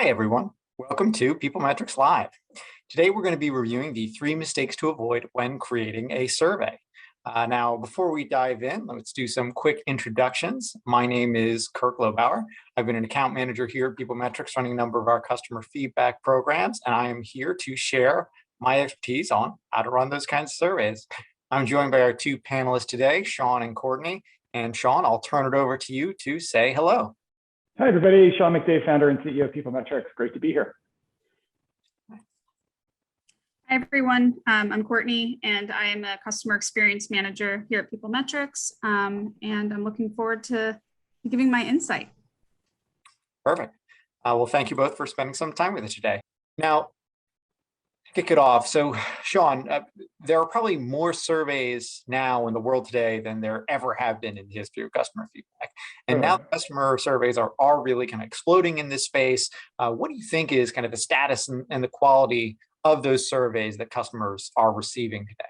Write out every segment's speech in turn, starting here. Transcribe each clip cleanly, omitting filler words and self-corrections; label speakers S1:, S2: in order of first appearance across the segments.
S1: Hi, everyone. Welcome to PeopleMetrics Live. Today, we're going to be reviewing the 3 mistakes to avoid when creating a survey. Now, before we dive in, let's do some quick introductions. My name is Kirk Lobauer. I've been an account manager here at PeopleMetrics, running a number of our customer feedback programs, and I am here to share my expertise on how to run those kinds of surveys. I'm joined by our 2 panelists today, Sean and Courtney. And Sean, I'll turn it over to you to say hello.
S2: Hi, everybody. Sean McDade, founder and CEO of PeopleMetrics. Great to be here.
S3: Hi, everyone. I'm Courtney, and I am a customer experience manager here at PeopleMetrics, and I'm looking forward to giving my insight.
S1: Perfect. Well, thank you both for spending some time with us today. Now, to kick it off, so Sean, there are probably more surveys now in the world today than there ever have been in the history of customer feedback. And now customer surveys are really kind of exploding in this space. What do you think is kind of the status and the quality of those surveys that customers are receiving today?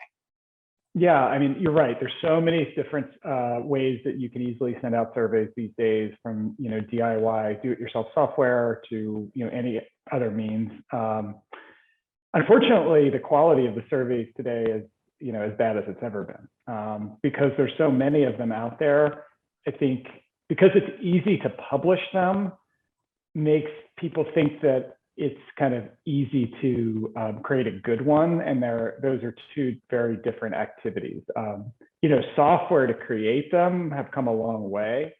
S2: Yeah, I mean, you're right. There's so many different ways that you can easily send out surveys these days, from DIY, do-it-yourself software to any other means. Unfortunately, the quality of the surveys today is as bad as it's ever been, because there's so many of them out there. I think because it's easy to publish them makes people think that it's kind of easy to create a good one, and those are 2 very different activities. Software to create them have come a long way,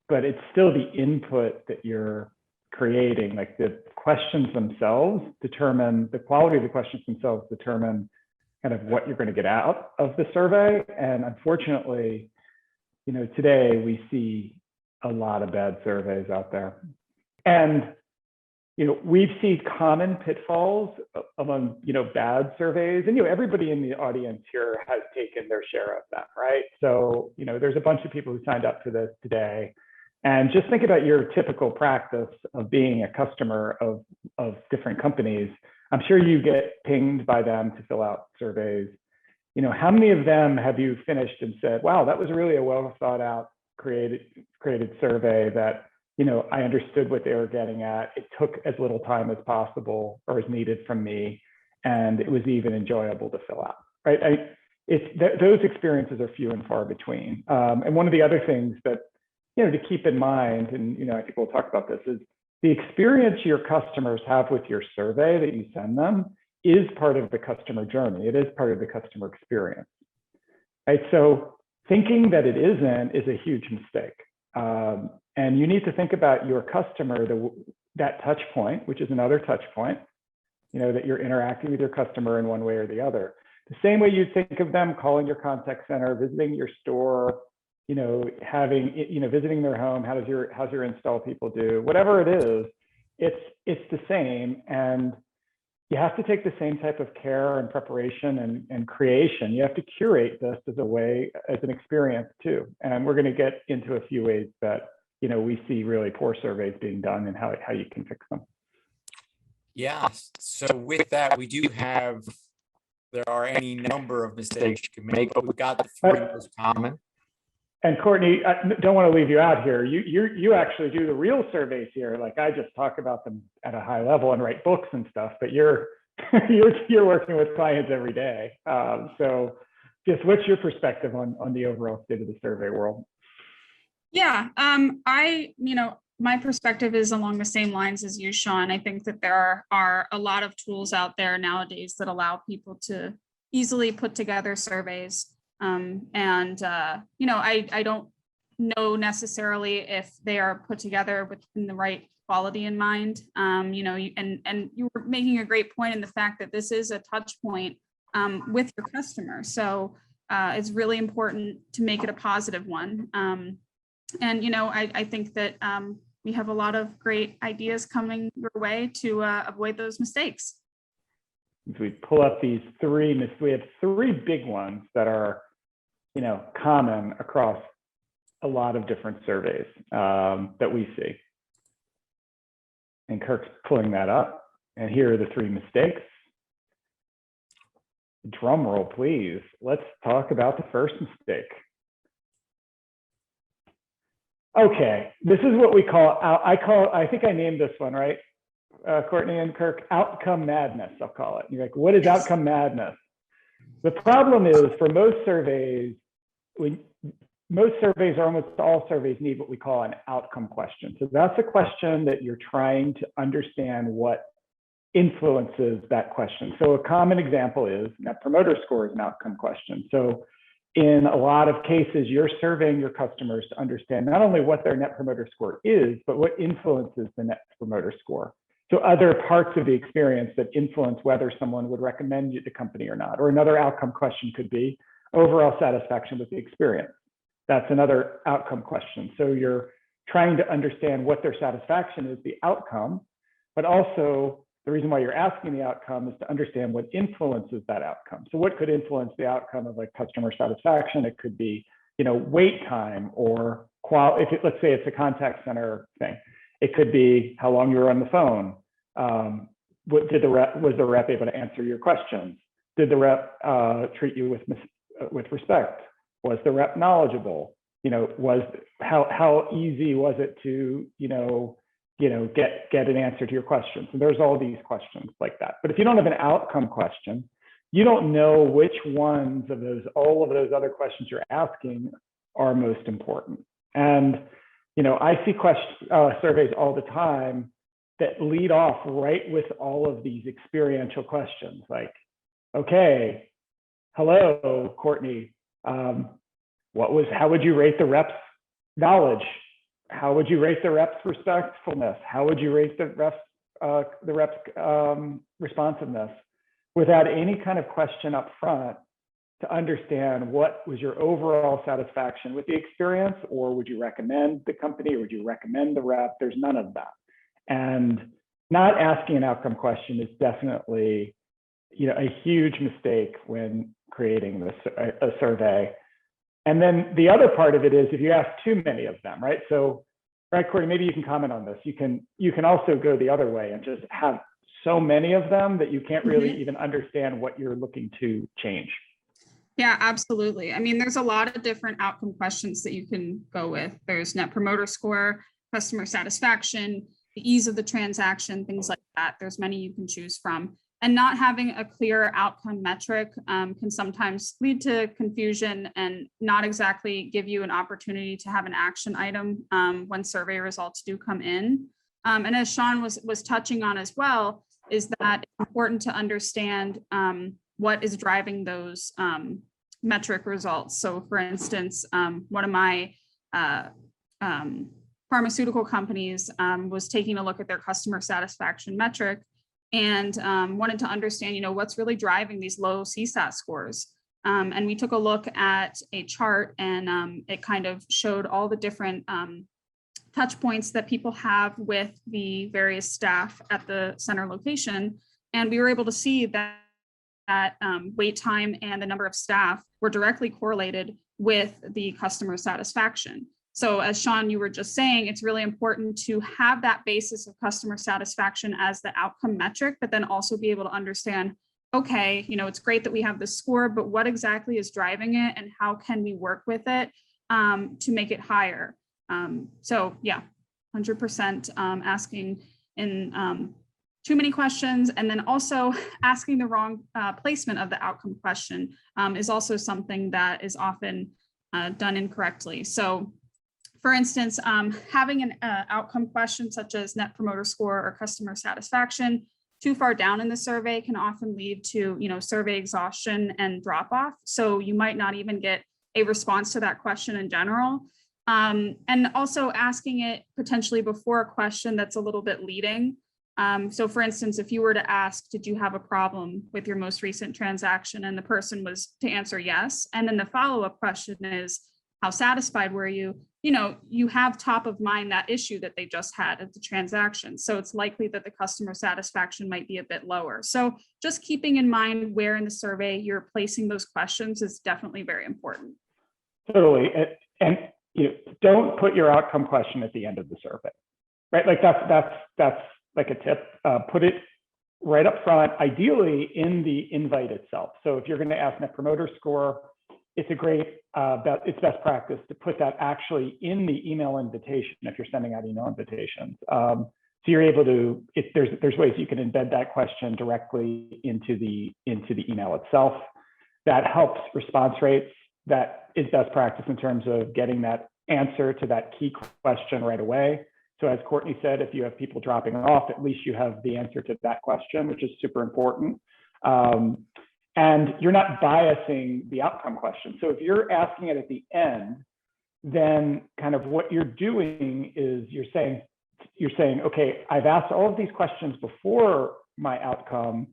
S2: but it's still the input that you're creating. Like the questions themselves determine the quality of the questions themselves, determine kind of what you're going to get out of the survey. And unfortunately, today we see a lot of bad surveys out there. And we've seen common pitfalls among bad surveys, and everybody in the audience here has taken their share of them, right? So there's a bunch of people who signed up for this today. And just think about your typical practice of being a customer of different companies. I'm sure you get pinged by them to fill out surveys. How many of them have you finished and said, wow, that was really a well thought out, created survey that, I understood what they were getting at. It took as little time as possible or as needed from me, and it was even enjoyable to fill out, right? Those experiences are few and far between. And one of the other things that to keep in mind, and I think we'll talk about this, is the experience your customers have with your survey that you send them is part of the customer journey. It is part of the customer experience, right? So thinking that it isn't is a huge mistake. And you need to think about your customer, that touch point, which is another touch point, that you're interacting with your customer in one way or the other. The same way you think of them calling your contact center, visiting your store, visiting their home. How's your install people do? Whatever it is, it's the same, and you have to take the same type of care and preparation and creation. You have to curate this as an experience too. And we're going to get into a few ways that we see really poor surveys being done and how you can fix them.
S1: Yeah. So with that, there are any number of mistakes you can make, but we've got the 3 most common.
S2: And Courtney, I don't want to leave you out here. You actually do the real surveys here. Like, I just talk about them at a high level and write books and stuff, but you're working with clients every day. So just what's your perspective on the overall state of the survey world?
S3: Yeah, my perspective is along the same lines as you, Sean. I think that there are a lot of tools out there nowadays that allow people to easily put together surveys. I don't know necessarily if they are put together within the right quality in mind. And you were making a great point in the fact that this is a touch point with your customer. So it's really important to make it a positive one. I think that we have a lot of great ideas coming your way to avoid those mistakes.
S2: If we pull up these 3, we have 3 big ones that are common across a lot of different surveys that we see. And Kirk's pulling that up. And here are the 3 mistakes. Drum roll, please. Let's talk about the first mistake. Okay, this is what we call, I think I named this one, right? Courtney and Kirk, outcome madness, I'll call it. You're like, what is outcome madness? The problem is for most surveys, or almost all surveys need what we call an outcome question. So that's a question that you're trying to understand what influences that question. So a common example is Net Promoter Score is an outcome question. So in a lot of cases, you're surveying your customers to understand not only what their Net Promoter Score is, but what influences the Net Promoter Score. So other parts of the experience that influence whether someone would recommend you the company or not. Or another outcome question could be overall satisfaction with the experience. That's another outcome question. So you're trying to understand what their satisfaction is, the outcome, but also the reason why you're asking the outcome is to understand what influences that outcome. So what could influence the outcome of like customer satisfaction? It could be, wait time or let's say it's a contact center thing. It could be how long you were on the phone. Was the rep able to answer your questions? Did the rep treat you with respect? Was the rep knowledgeable? How easy was it to get an answer to your questions? And there's all these questions like that. But if you don't have an outcome question, you don't know which ones of all of those other questions you're asking are most important. And I see surveys all the time that lead off right with all of these experiential questions, like, okay, hello, Courtney. How would you rate the rep's knowledge? How would you rate the rep's respectfulness? How would you rate the rep's responsiveness? Without any kind of question up front to understand what was your overall satisfaction with the experience, or would you recommend the company, or would you recommend the rep? There's none of that. And not asking an outcome question is definitely, a huge mistake when creating a survey. And then the other part of it is if you ask too many of them, right? So, right, Courtney, maybe you can comment on this. You can also go the other way and just have so many of them that you can't really even understand what you're looking to change.
S3: Yeah, absolutely. I mean, there's a lot of different outcome questions that you can go with. There's Net Promoter Score, customer satisfaction, the ease of the transaction, things like that. There's many you can choose from. And not having a clear outcome metric can sometimes lead to confusion and not exactly give you an opportunity to have an action item when survey results do come in. And as Sean was touching on as well, is that it's important to understand what is driving those metric results. So for instance, one of my pharmaceutical companies was taking a look at their customer satisfaction metric and wanted to understand, what's really driving these low CSAT scores. And we took a look at a chart and it kind of showed all the different touch points that people have with the various staff at the center location. And we were able to see that wait time and the number of staff were directly correlated with the customer satisfaction. So as Sean, you were just saying, it's really important to have that basis of customer satisfaction as the outcome metric, but then also be able to understand, okay, it's great that we have this score, but what exactly is driving it and how can we work with it to make it higher? So yeah, 100% asking in too many questions, and then also asking the wrong placement of the outcome question is also something that is often done incorrectly. So for instance, having an outcome question such as Net Promoter Score or customer satisfaction too far down in the survey can often lead to, survey exhaustion and drop off. So you might not even get a response to that question in general. And also asking it potentially before a question that's a little bit leading. So for instance, if you were to ask, did you have a problem with your most recent transaction? And the person was to answer yes. And then the follow-up question is, how satisfied were you? You have top of mind that issue that they just had at the transaction. So it's likely that the customer satisfaction might be a bit lower. So just keeping in mind where in the survey you're placing those questions is definitely very important.
S2: Totally. And don't put your outcome question at the end of the survey, right? Like that's like a tip. Put it right up front, ideally in the invite itself. So if you're going to ask Net Promoter Score, it's it's best practice to put that actually in the email invitation if you're sending out email invitations. So you're able to, if there's ways you can embed that question directly into the email itself. That helps response rates. That is best practice in terms of getting that answer to that key question right away. So as Courtney said, if you have people dropping off, at least you have the answer to that question, which is super important. And you're not biasing the outcome question. So if you're asking it at the end, then kind of what you're doing is you're saying, okay, I've asked all of these questions before my outcome.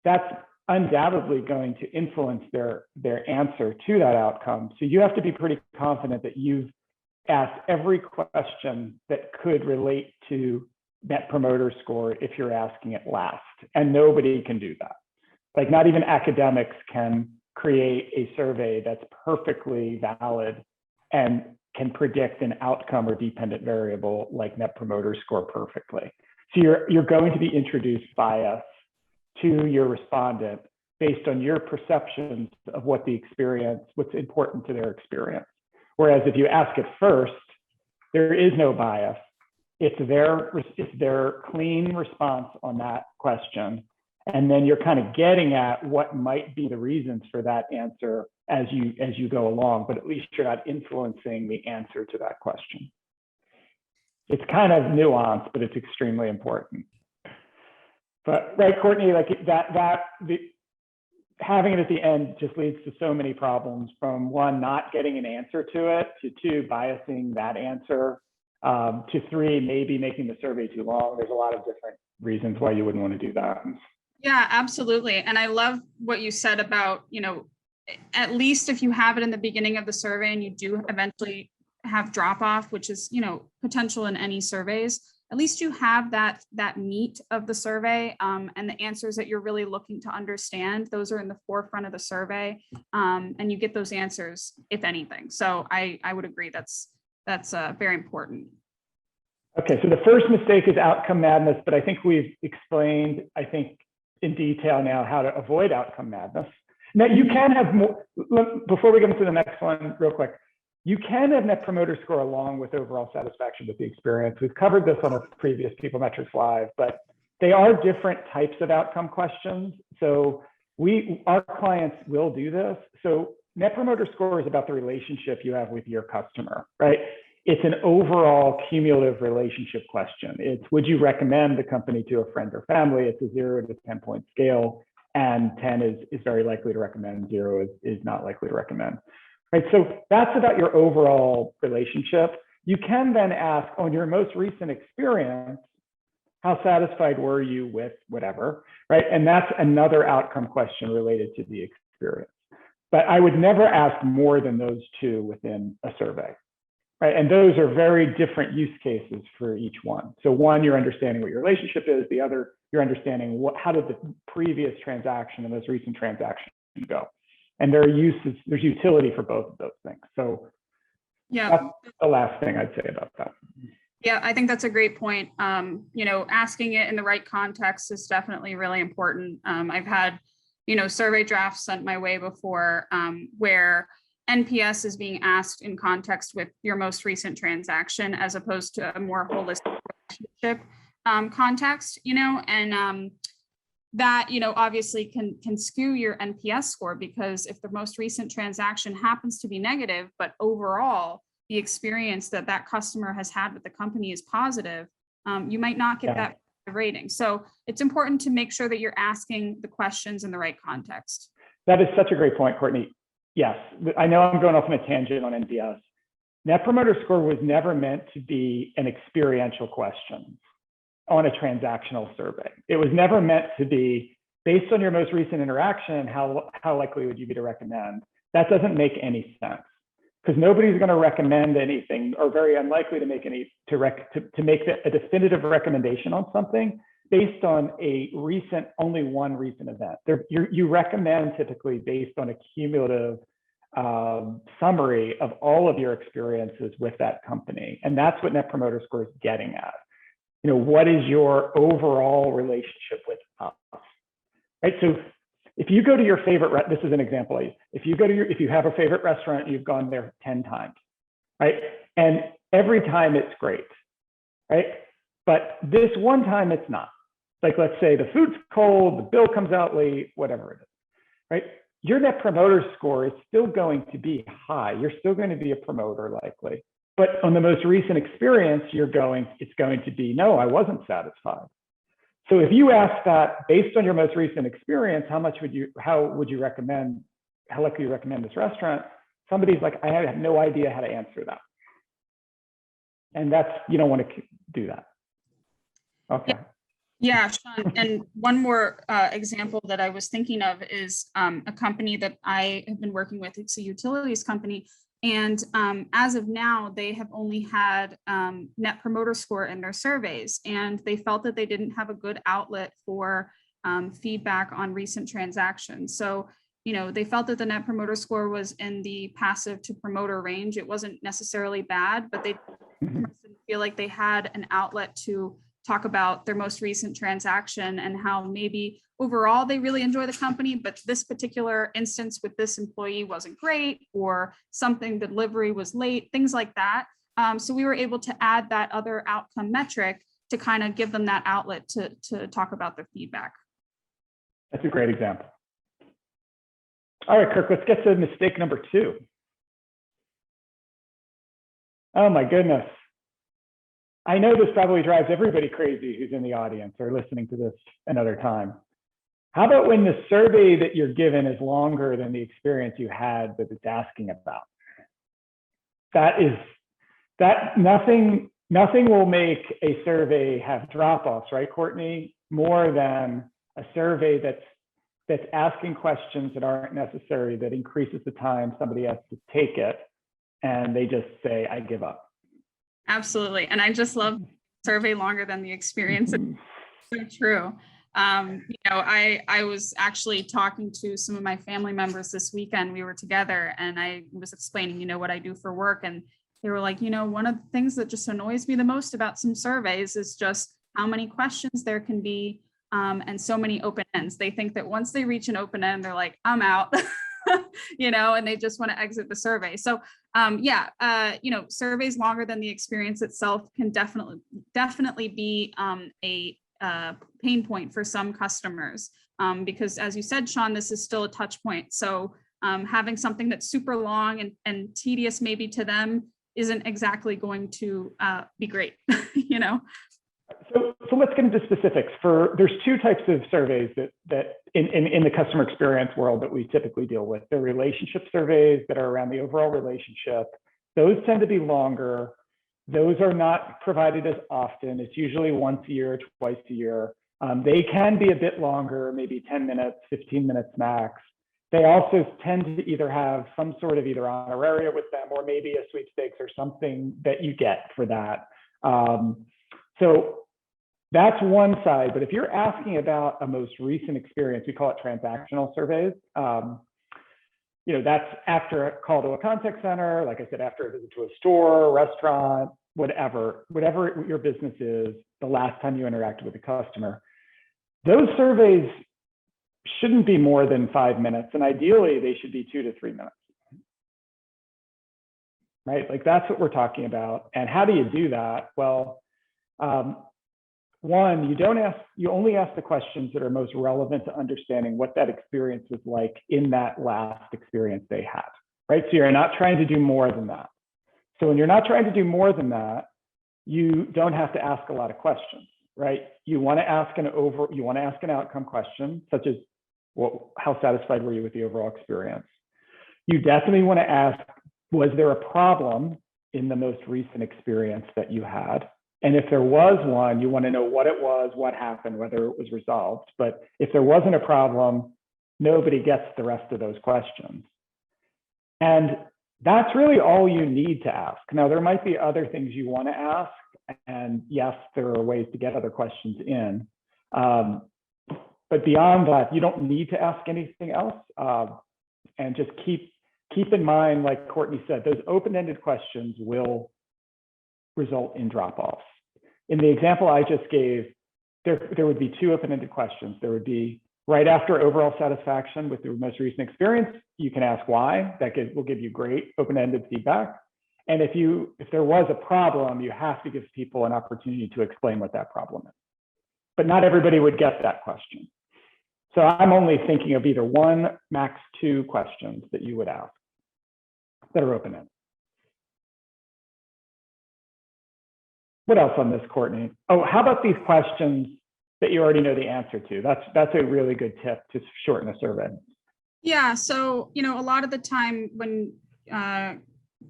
S2: That's undoubtedly going to influence their answer to that outcome. So you have to be pretty confident that you've asked every question that could relate to Net Promoter Score if you're asking it last. And nobody can do that. Like not even academics can create a survey that's perfectly valid and can predict an outcome or dependent variable like Net Promoter Score perfectly. So you're going to be introduced bias to your respondent based on your perceptions of what the experience, what's important to their experience. Whereas if you ask it first, there is no bias. It's their clean response on that question. And then you're kind of getting at what might be the reasons for that answer as you go along, but at least you're not influencing the answer to that question. It's kind of nuanced, but it's extremely important. But right, Courtney, like having it at the end just leads to so many problems, from one, not getting an answer to it, to two, biasing that answer, to three, maybe making the survey too long. There's a lot of different reasons why you wouldn't want to do that.
S3: Yeah, absolutely. And I love what you said about, at least if you have it in the beginning of the survey and you do eventually have drop off, which is, potential in any surveys, at least you have that meat of the survey, and the answers that you're really looking to understand. Those are in the forefront of the survey, and you get those answers, if anything. So I would agree that's very important.
S2: Okay, so the first mistake is outcome madness, but I think we've explained, in detail now how to avoid outcome madness. Now you can have more, before we get into the next one real quick, you can have Net Promoter Score along with overall satisfaction with the experience. We've covered this on a previous PeopleMetrics Live, but they are different types of outcome questions. So our clients will do this. So Net Promoter Score is about the relationship you have with your customer, right? It's an overall cumulative relationship question. It's, would you recommend the company to a friend or family? It's a 0 to 10 point scale, and 10 is very likely to recommend, 0 is not likely to recommend. Right, so that's about your overall relationship. You can then ask, on your most recent experience, how satisfied were you with whatever, right? And that's another outcome question related to the experience. But I would never ask more than those two within a survey, right? And those are very different use cases for each one. So one, you're understanding what your relationship is. The other, you're understanding how did the previous transaction, the most recent transaction go? And there's utility for both of those things. So yeah, that's the last thing I'd say about that.
S3: Yeah, I think that's a great point. Asking it in the right context is definitely really important. I've had, survey drafts sent my way before where NPS is being asked in context with your most recent transaction, as opposed to a more holistic relationship context, and that, obviously can skew your NPS score, because if the most recent transaction happens to be negative, but overall the experience that customer has had with the company is positive, you might not get that rating. So it's important to make sure that you're asking the questions in the right context.
S2: That is such a great point, Courtney. Yes, I know I'm going off on a tangent on NPS. Net Promoter Score was never meant to be an experiential question on a transactional survey. It was never meant to be, based on your most recent interaction, how likely would you be to recommend? That doesn't make any sense, because nobody's going to recommend anything, or very unlikely to make a definitive recommendation on something based on only one recent event. You recommend typically based on a cumulative summary of all of your experiences with that company. And that's what Net Promoter Score is getting at. What is your overall relationship with us? Right. So if you go to your favorite, this is an example. If you have a favorite restaurant, you've gone there 10 times, right? And every time it's great, right? But this one time it's not. Like, let's say the food's cold, the bill comes out late, whatever it is, right? Your net promoter score is still going to be high. You're still going to be a promoter likely. But on the most recent experience, it's going to be, no, I wasn't satisfied. So if you ask that based on your most recent experience, how likely you recommend this restaurant? Somebody's like, I have no idea how to answer that. And you don't want to do that. Okay.
S3: Yeah, Sean, and one more example that I was thinking of is a company that I have been working with. It's a utilities company. And as of now, they have only had net promoter score in their surveys, and they felt that they didn't have a good outlet for feedback on recent transactions. So, they felt that the net promoter score was in the passive to promoter range. It wasn't necessarily bad, but they didn't feel like they had an outlet to talk about their most recent transaction and how maybe overall they really enjoy the company, but this particular instance with this employee wasn't great, or something, the delivery was late, things like that. So we were able to add that other outcome metric to kind of give them that outlet to talk about their feedback.
S2: That's a great example. All right, Kirk, let's get to mistake number 2. Oh my goodness. I know this probably drives everybody crazy who's in the audience or listening to this another time. How about when the survey that you're given is longer than the experience you had that it's asking about? Nothing will make a survey have drop-offs, right, Courtney? More than a survey that's asking questions that aren't necessary, that increases the time somebody has to take it, and they just say, I give up.
S3: Absolutely. And I just love survey longer than the experience. It's so true. I was actually talking to some of my family members this weekend. We were together and I was explaining, what I do for work. And they were like, one of the things that just annoys me the most about some surveys is just how many questions there can be and so many open ends. They think that once they reach an open end, they're like, I'm out. And they just want to exit the survey. So surveys longer than the experience itself can definitely be a pain point for some customers because, as you said, Sean, this is still a touch point. So having something that's super long and tedious maybe to them isn't exactly going to be great,
S2: So let's get into specifics. There's 2 types of surveys that in the customer experience world that we typically deal with. They're relationship surveys that are around the overall relationship. Those tend to be longer. Those are not provided as often. It's usually once a year, twice a year. They can be a bit longer, maybe 10 minutes, 15 minutes max. They also tend to either have some sort of either honoraria with them or maybe a sweepstakes or something that you get for that. So that's one side, but if you're asking about a most recent experience, we call it transactional surveys. That's after a call to a contact center, like I said, after a visit to a store, restaurant, whatever your business is, the last time you interacted with a customer. Those surveys shouldn't be more than 5 minutes, and ideally they should be 2 to 3 minutes. Right, like that's what we're talking about. And how do you do that? Well, one, you only ask the questions that are most relevant to understanding what that experience was like in that last experience they had, right? So you're not trying to do more than that. So when you're not trying to do more than that, you don't have to ask a lot of questions, right? You want to ask an outcome question, such as, how satisfied were you with the overall experience? You definitely want to ask, was there a problem in the most recent experience that you had? And if there was one, you want to know what it was, what happened, whether it was resolved. But if there wasn't a problem, nobody gets the rest of those questions. And that's really all you need to ask. Now, there might be other things you want to ask. And yes, there are ways to get other questions in. But beyond that, you don't need to ask anything else. And just keep in mind, like Courtney said, those open-ended questions will result in drop-offs. In the example I just gave, there would be 2 open-ended questions. There would be right after overall satisfaction with the most recent experience, you can ask why. That will give you great open-ended feedback. And if there was a problem, you have to give people an opportunity to explain what that problem is. But not everybody would get that question. So I'm only thinking of either one, max 2 questions that you would ask that are open-ended. What else on this, Courtney? Oh, how about these questions that you already know the answer to? That's a really good tip to shorten a survey.
S3: Yeah, so, a lot of the time when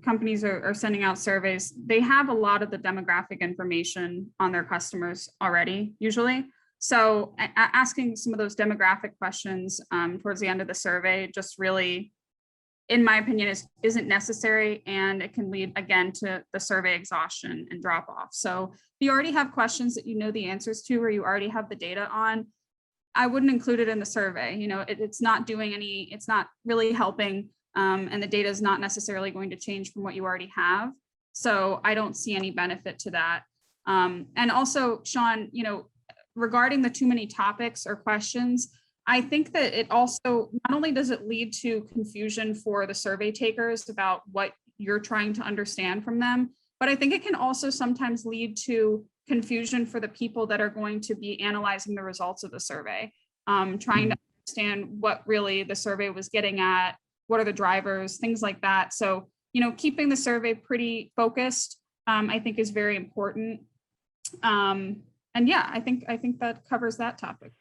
S3: companies are sending out surveys, they have a lot of the demographic information on their customers already, usually. So asking some of those demographic questions towards the end of the survey just really, in my opinion, isn't necessary, and it can lead again to the survey exhaustion and drop off. So if you already have questions that you know the answers to, or you already have the data on, I wouldn't include it in the survey. It's not doing it's not really helping, and the data is not necessarily going to change from what you already have. So I don't see any benefit to that. And also, Sean, regarding the too many topics or questions, I think that it also, not only does it lead to confusion for the survey takers about what you're trying to understand from them, but I think it can also sometimes lead to confusion for the people that are going to be analyzing the results of the survey, trying to understand what really the survey was getting at, what are the drivers, things like that. So, keeping the survey pretty focused, I think is very important. And yeah, I think that covers that topic.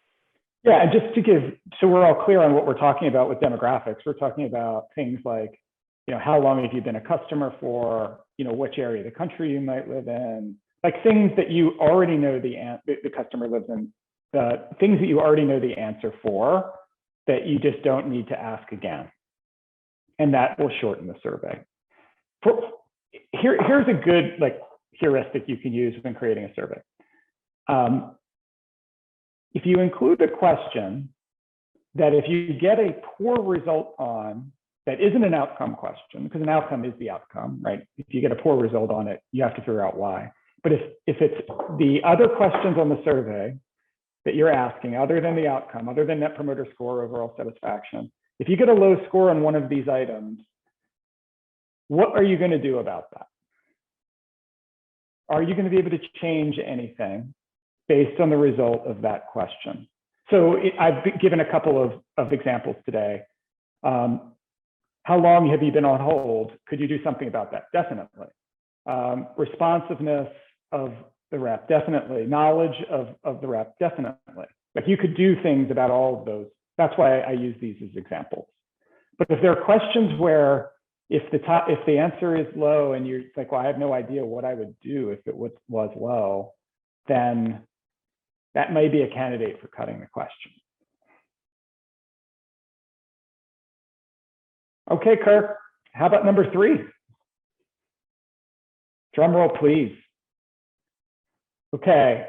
S2: Yeah, and just to so we're all clear on what we're talking about with demographics, we're talking about things like, how long have you been a customer for, which area of the country you might live in, like things that you already know the customer lives in, the things that you already know the answer for, that you just don't need to ask again. And that will shorten the survey. Here's a good heuristic you can use when creating a survey. If you include the question that if you get a poor result on, that isn't an outcome question, because an outcome is the outcome, right? If you get a poor result on it, you have to figure out why. But if it's the other questions on the survey that you're asking, other than the outcome, other than Net Promoter Score, overall satisfaction, if you get a low score on one of these items, what are you going to do about that? Are you going to be able to change anything based on the result of that question? So I've given a couple of examples today. How long have you been on hold? Could you do something about that? Definitely. Responsiveness of the rep, definitely. Knowledge of the rep, definitely. Like you could do things about all of those. That's why I use these as examples. But if there are questions where if the answer is low and you're like, well, I have no idea what I would do if it was low, then that may be a candidate for cutting the question. Okay, Kirk, how about number 3? Drum roll, please. Okay,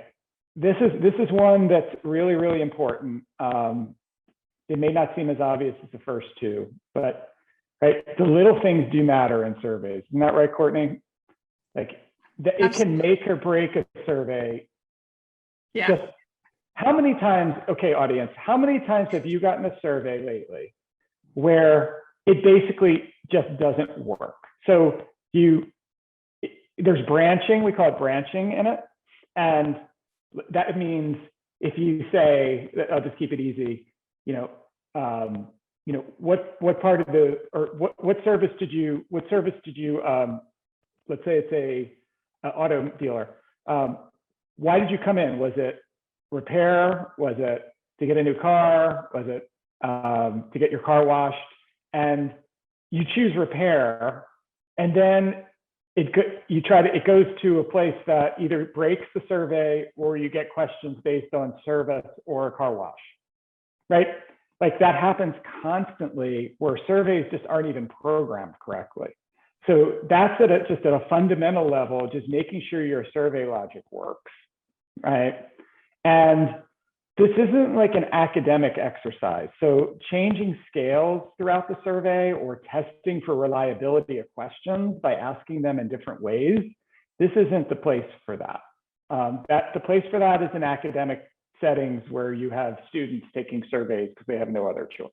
S2: this is one that's really, really important. It may not seem as obvious as the first 2, but right, the little things do matter in surveys. Isn't that right, Courtney? Like it can make or break a survey.
S3: Yeah.
S2: Just how many times, okay, audience, how many times have you gotten a survey lately where it basically just doesn't work? So there's branching, we call it branching in it. And that means if you say, I'll just keep it easy, what part of the, or what service did you, let's say it's a auto dealer. Why did you come in? Was it repair? Was it to get a new car? Was it to get your car washed? And you choose repair, and then it goes to a place that either breaks the survey or you get questions based on service or a car wash, right? Like that happens constantly where surveys just aren't even programmed correctly. So that's just at a fundamental level, just making sure your survey logic works, right? And this isn't like an academic exercise. So changing scales throughout the survey or testing for reliability of questions by asking them in different ways, this isn't the place for that. The place for that is in academic settings where you have students taking surveys because they have no other choice.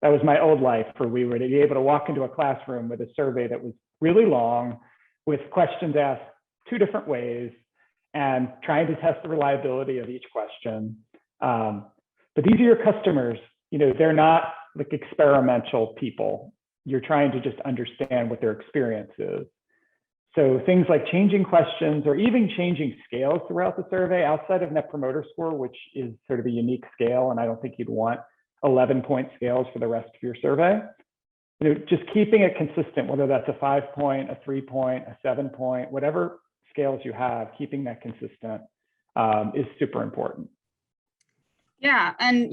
S2: That was my old life, where we were to be able to walk into a classroom with a survey that was really long with questions asked 2 different ways and trying to test the reliability of each question. But these are your customers. They're not like experimental people. You're trying to just understand what their experience is. So things like changing questions or even changing scales throughout the survey outside of Net Promoter Score, which is sort of a unique scale, and I don't think you'd want 11-point scales for the rest of your survey. Just keeping it consistent, whether that's a 5-point, a 3-point, a 7-point, whatever scales you have, keeping that consistent is super important.
S3: Yeah, and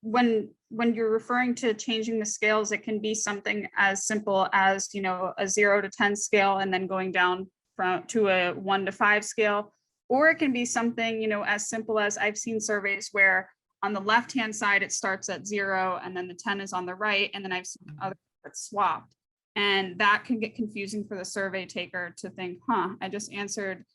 S3: when you're referring to changing the scales, it can be something as simple as a 0 to 10 scale and then going down to a 1 to 5 scale, or it can be something as simple as I've seen surveys where on the left-hand side it starts at 0 and then the 10 is on the right, and then I've seen other that's swapped, and that can get confusing for the survey taker to think, I just answered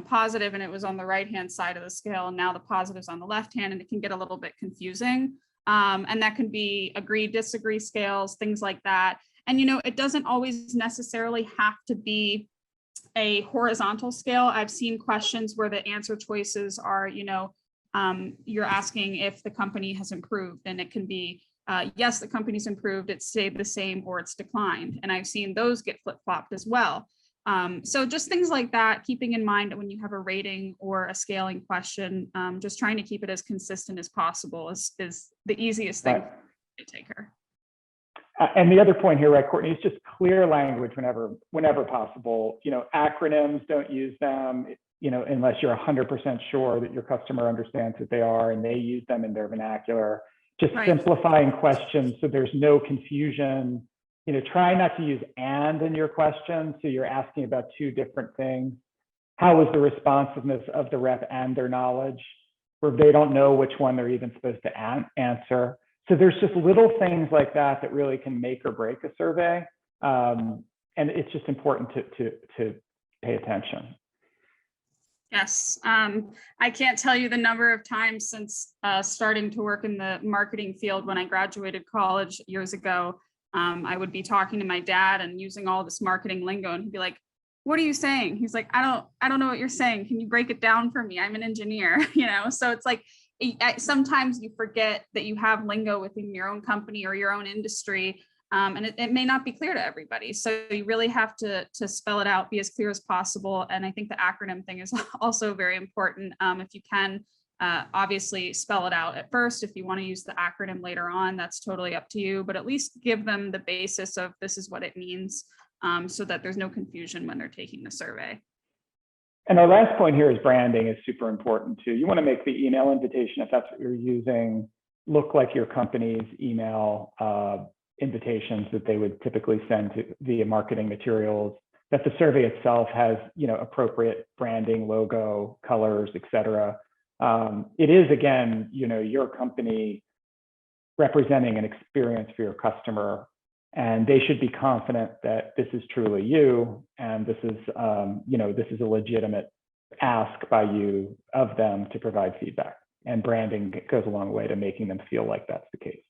S3: positive and it was on the right hand side of the scale, and now the positive's on the left hand, and it can get a little bit confusing. And that can be agree, disagree scales, things like that. And it doesn't always necessarily have to be a horizontal scale. I've seen questions where the answer choices are, you're asking if the company has improved, and it can be yes, the company's improved, it's stayed the same, or it's declined. And I've seen those get flip-flopped as well. So just things like that, keeping in mind that when you have a rating or a scaling question, just trying to keep it as consistent as possible is the easiest thing to take her.
S2: And the other point here, right, Courtney, is just clear language whenever possible. Acronyms, don't use them, unless you're 100% sure that your customer understands what they are and they use them in their vernacular. Just simplifying questions so there's no confusion. Try not to use "and" in your question. So you're asking about 2 different things. How was the responsiveness of the rep and their knowledge? Where they don't know which one they're even supposed to answer. So there's just little things like that that really can make or break a survey. And it's just important to pay attention.
S3: Yes, I can't tell you the number of times since starting to work in the marketing field when I graduated college years ago. I would be talking to my dad and using all this marketing lingo, and he'd be like, "What are you saying?" He's like, I don't know what you're saying. Can you break it down for me? I'm an engineer, So it's like sometimes you forget that you have lingo within your own company or your own industry, and it may not be clear to everybody. So you really have to spell it out, be as clear as possible. And I think the acronym thing is also very important. If you can. Obviously spell it out at first. If you want to use the acronym later on, that's totally up to you, but at least give them the basis of this is what it means, so that there's no confusion when they're taking the survey.
S2: And our last point here is branding is super important too. You want to make the email invitation, if that's what you're using, look like your company's email invitations that they would typically send via marketing materials, that the survey itself has appropriate branding, logo, colors, etc. It is, again, your company representing an experience for your customer, and they should be confident that this is truly you, and this is, this is a legitimate ask by you of them to provide feedback. And branding goes a long way to making them feel like that's the case.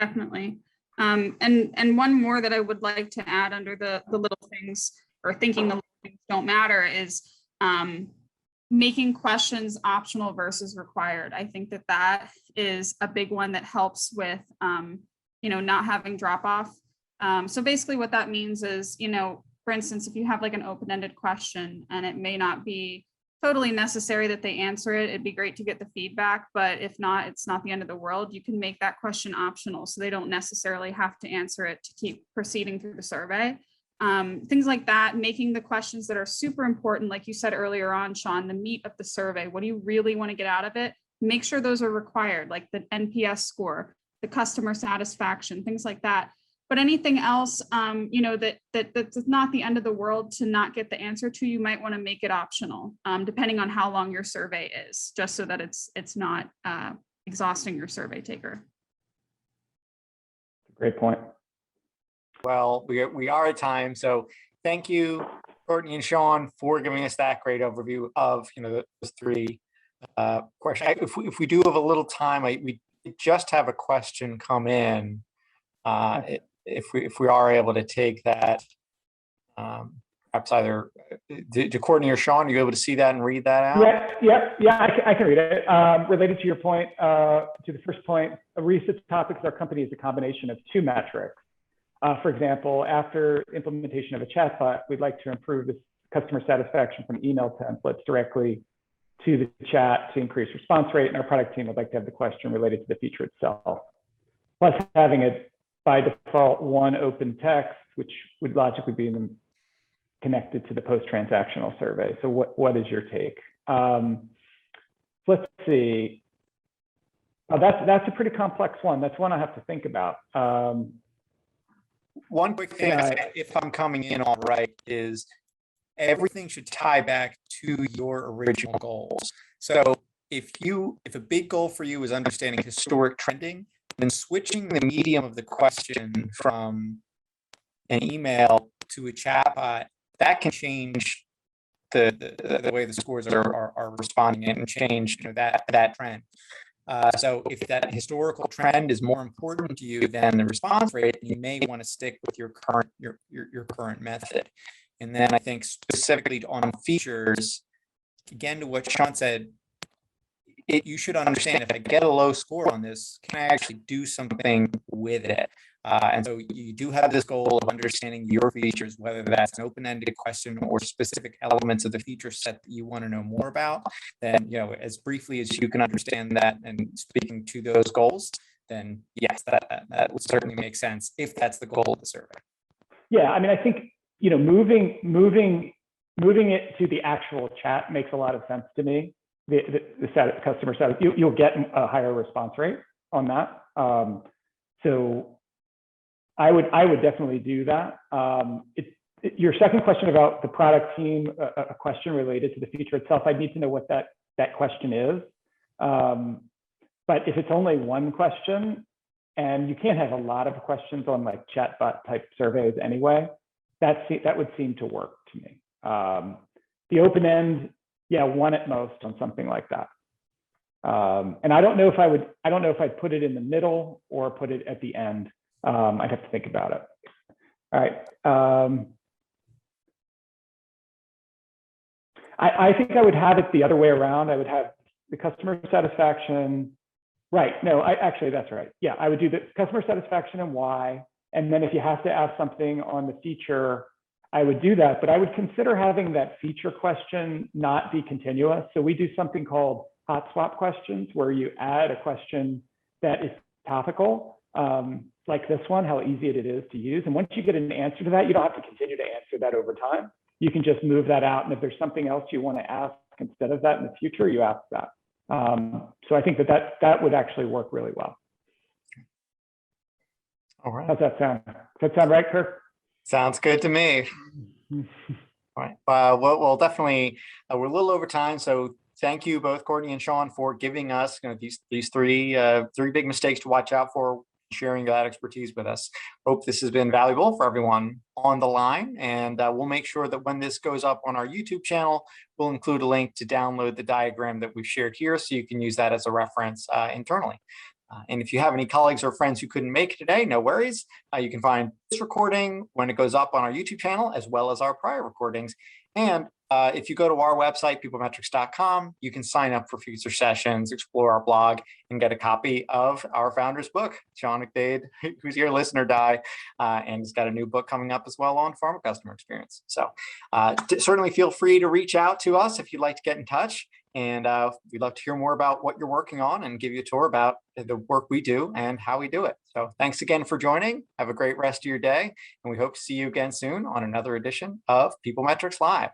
S3: Definitely. And one more that I would like to add under the little things, or thinking the little things don't matter, is making questions optional versus required. I think that is a big one that helps with, not having drop off. So basically what that means is, for instance, if you have like an open-ended question and it may not be totally necessary that they answer it, it'd be great to get the feedback, but if not, it's not the end of the world. You can make that question optional so they don't necessarily have to answer it to keep proceeding through the survey. Things like that, making the questions that are super important, like you said earlier on, Sean, the meat of the survey. What do you really want to get out of it? Make sure those are required, like the NPS score, the customer satisfaction, things like that. But anything else, that's not the end of the world to not get the answer to, you might want to make it optional, depending on how long your survey is, just so that it's not exhausting your survey taker.
S2: Great point.
S1: Well, we are at time, so thank you, Courtney and Sean, for giving us that great overview of those 3 questions. If we do have a little time, we just have a question come in. If we are able to take that, Perhaps either to Courtney or Sean, are you able to see that and read that out?
S2: I can read it. Related to your point, to the first point, a research topics our company is a combination of two metrics. For example, after implementation of a chatbot, we'd like to improve the customer satisfaction from email templates directly to the chat to increase response rate. And our product team would like to have the question related to the feature itself. Plus having it by default one open text, which would logically be connected to the post-transactional survey. So what is your take? Let's see. That's a pretty complex one. That's one I have to think about.
S1: One quick thing, if I'm coming in all right, is everything should tie back to your original goals. So if a big goal for you is understanding historic trending, then switching the medium of the question from an email to a chatbot, that can change the way the scores are responding and change that trend. So if that historical trend is more important to you than the response rate, you may want to stick with your current method. And then I think specifically on features, again, to what Sean said, you should understand, if I get a low score on this, can I actually do something with it? And so you do have this goal of understanding your features, whether that's an open-ended question or specific elements of the feature set that you want to know more about. Then, as briefly as you can understand that and speaking to those goals, then yes, that would certainly make sense if that's the goal of the survey.
S2: Yeah, I mean, I think moving it to the actual chat makes a lot of sense to me. The customer side, you'll get a higher response rate on that. So I would definitely do that. Your second question about the product team, a question related to the feature itself, I need to know what that question is. But if it's only one question, and you can't have a lot of questions on like chatbot type surveys anyway, that would seem to work to me. The open end, yeah, one at most on something like that. And I don't know if I'd put it in the middle or put it at the end. I'd have to think about it. All right. I think I would have it the other way around. I would have the customer satisfaction. Right. No, actually, that's right. Yeah, I would do the customer satisfaction and why. And then if you have to ask something on the feature, I would do that. But I would consider having that feature question not be continuous. So we do something called hot swap questions, where you add a question that is topical, like this one, how easy it is to use. And once you get an answer to that, you don't have to continue to answer that over time. You can just move that out. And if there's something else you want to ask instead of that in the future, you ask that. So I think that would actually work really well.
S1: All right.
S2: How's that sound? Does that sound right, Kirk?
S1: Sounds good to me. All right. Well, definitely, we're a little over time. So thank you both, Courtney and Sean, for giving us these three big mistakes to watch out for, sharing that expertise with us. Hope this has been valuable for everyone on the line. And we'll make sure that when this goes up on our YouTube channel, we'll include a link to download the diagram that we've shared here, so you can use that as a reference internally. And if you have any colleagues or friends who couldn't make it today, no worries. You can find this recording when it goes up on our YouTube channel, as well as our prior recordings. And if you go to our website, PeopleMetrics.com, you can sign up for future sessions, explore our blog, and get a copy of our founder's book, Sean McDade, Who's Your Listener Die, and he's got a new book coming up as well on pharma customer experience. So certainly feel free to reach out to us if you'd like to get in touch. And we'd love to hear more about what you're working on and give you a tour about the work we do and how we do it. So thanks again for joining. Have a great rest of your day. And we hope to see you again soon on another edition of PeopleMetrics Live.